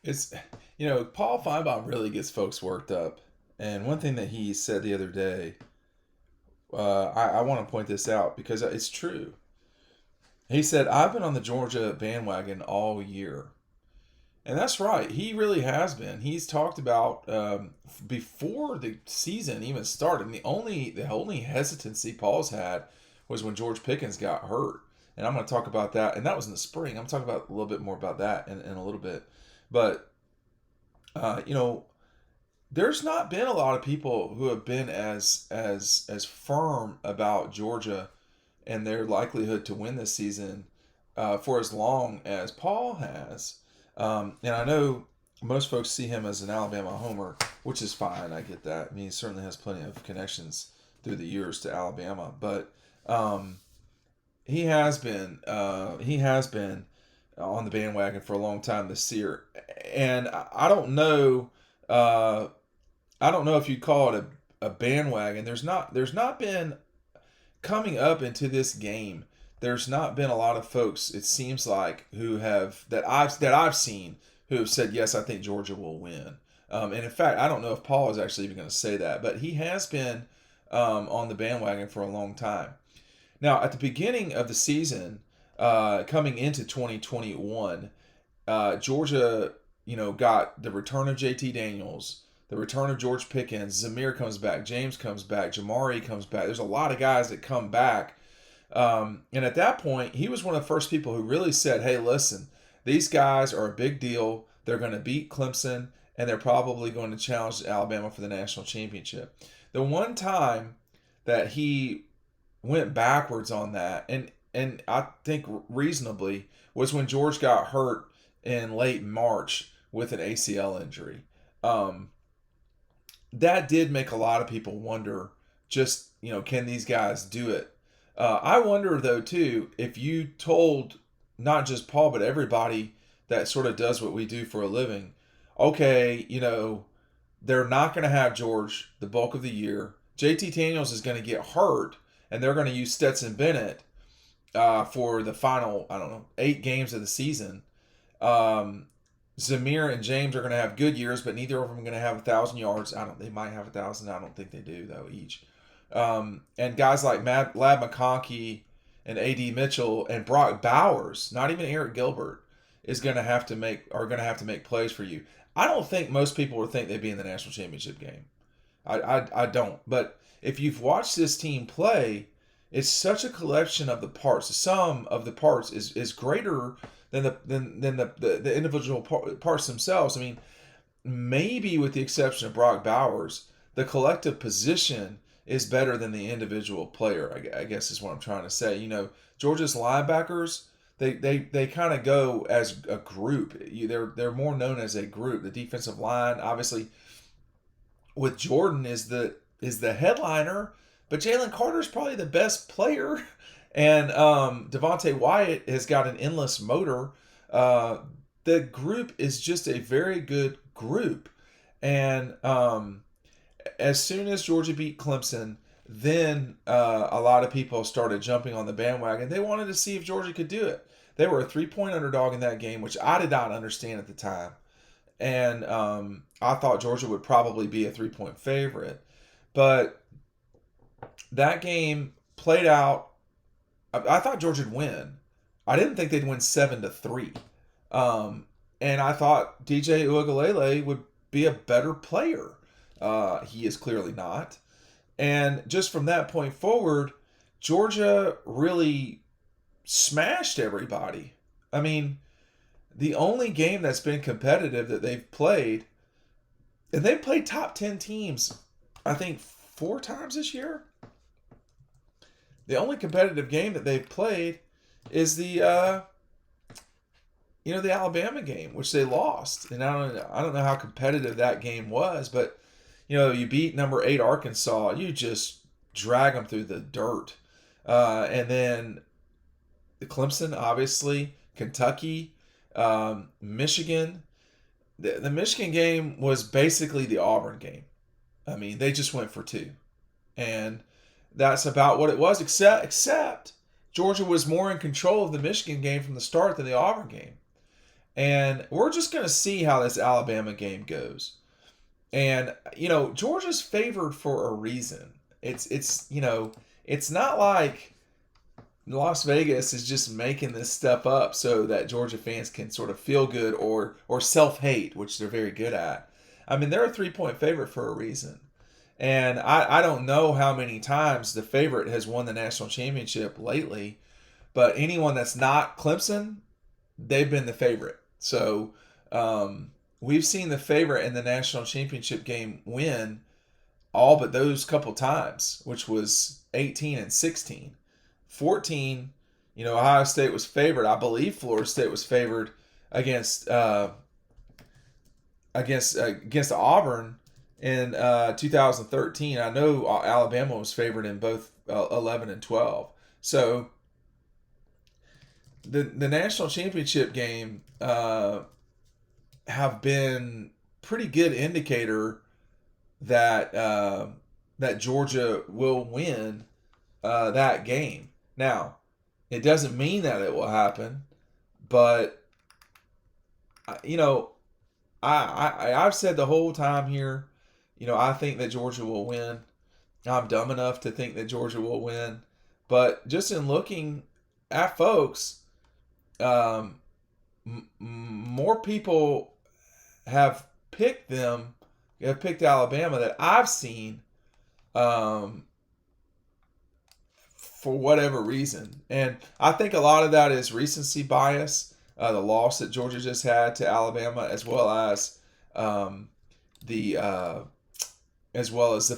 It's, Paul Finebaum really gets folks worked up. And one thing that he said the other day, I want to point this out because it's true. He said, I've been on the Georgia bandwagon all year. And that's right. He really has been. He's talked about before the season even started. The only hesitancy Paul's had was when George Pickens got hurt, and I'm going to talk about that. And that was in the spring. I'm talking about a little bit more about that in a little bit. But uh, you know, there's not been a lot of people who have been as firm about Georgia and their likelihood to win this season for as long as Paul has. And I know most folks see him as an Alabama homer, which is fine. I get that. I mean, he certainly has plenty of connections through the years to Alabama, but um, he has been on the bandwagon for a long time this year, and I don't know. Uh, I don't know if you'd call it a bandwagon. There's not been coming up into this game. There's not been a lot of folks. It seems like who have that I've seen who have said yes. I think Georgia will win. And in fact, I don't know if Paul is actually even going to say that, but he has been on the bandwagon for a long time. Now, at the beginning of the season, coming into 2021, Georgia, got the return of JT Daniels, the return of George Pickens, Zamir comes back, James comes back, Jamari comes back. There's a lot of guys that come back. And at that point, he was one of the first people who really said, hey, listen, these guys are a big deal. They're going to beat Clemson, and they're probably going to challenge Alabama for the national championship. The one time that he went backwards on that, and I think reasonably, was when George got hurt in late March with an ACL injury. Um, that did make a lot of people wonder, just, can these guys do it? I wonder though too, if you told not just Paul but everybody that sort of does what we do for a living, okay, they're not going to have George the bulk of the year. JT Daniels is going to get hurt, and they're going to use Stetson Bennett for the final, I don't know, 8 games of the season. Um, Zamir and James are going to have good years, but neither of them are going to have 1,000 yards. I don't. They might have 1,000. I don't think they do though each. And guys like Lab McConkey and A.D. Mitchell and Brock Bowers, not even Eric Gilbert, is going to have to make plays for you. I don't think most people would think they'd be in the national championship game. I don't. But if you've watched this team play, it's such a collection of the parts. The sum of the parts is greater than the individual parts themselves. I mean, maybe with the exception of Brock Bowers, the collective position is better than the individual player. I guess is what I'm trying to say. Georgia's linebackers, they kind of go as a group. They're more known as a group. The defensive line, obviously, with Jordan is the headliner, but Jalen Carter's probably the best player, and Devontae Wyatt has got an endless motor. The group is just a very good group, and as soon as Georgia beat Clemson, then a lot of people started jumping on the bandwagon. They wanted to see if Georgia could do it. They were a 3-point underdog in that game, which I did not understand at the time. And I thought Georgia would probably be a 3-point favorite. But that game played out. I thought Georgia would win. I didn't think they'd win 7-3. And I thought DJ Uiagalelei would be a better player. He is clearly not. And just from that point forward, Georgia really smashed everybody. I mean, the only game that's been competitive that they've played, and they've played top 10 teams, I think, 4 times this year. The only competitive game that they've played is the Alabama game, which they lost. And I don't know how competitive that game was, but you beat number 8 Arkansas, you just drag them through the dirt. And then the Clemson, obviously, Kentucky, Michigan. The Michigan game was basically the Auburn game. I mean, they just went for 2. And that's about what it was, except Georgia was more in control of the Michigan game from the start than the Auburn game. And we're just going to see how this Alabama game goes. And Georgia's favored for a reason. It's not like Las Vegas is just making this stuff up so that Georgia fans can sort of feel good or self-hate, which they're very good at. I mean, they're a 3-point favorite for a reason. And I don't know how many times the favorite has won the national championship lately, but anyone that's not Clemson, they've been the favorite. So we've seen the favorite in the national championship game win all but those couple times, which was 18 and 16. 14, Ohio State was favored. I believe Florida State was favored against against Auburn in 2013. I know Alabama was favored in both 11 and 12. So the national championship game have been pretty good indicator that that Georgia will win that game. Now, it doesn't mean that it will happen, but I've said the whole time here, I think that Georgia will win. I'm dumb enough to think that Georgia will win, but just in looking at folks, more people have picked Alabama that I've seen, for whatever reason, and I think a lot of that is recency bias. The loss that Georgia just had to Alabama, as well as the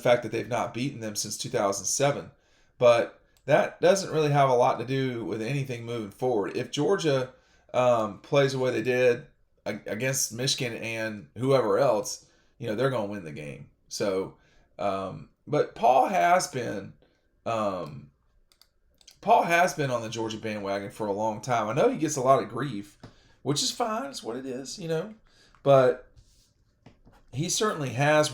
fact that they've not beaten them since 2007. But that doesn't really have a lot to do with anything moving forward. If Georgia plays the way they did against Michigan and whoever else, they're going to win the game. So, but Paul has been on the Georgia bandwagon for a long time. I know he gets a lot of grief, which is fine. It's what it is, But he certainly has,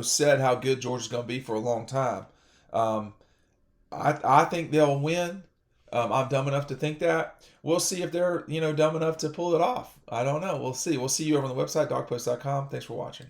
said how good Georgia's going to be for a long time. I think they'll win. I'm dumb enough to think that. We'll see if they're, dumb enough to pull it off. I don't know. We'll see. We'll see you over on the website, dogpost.com. Thanks for watching.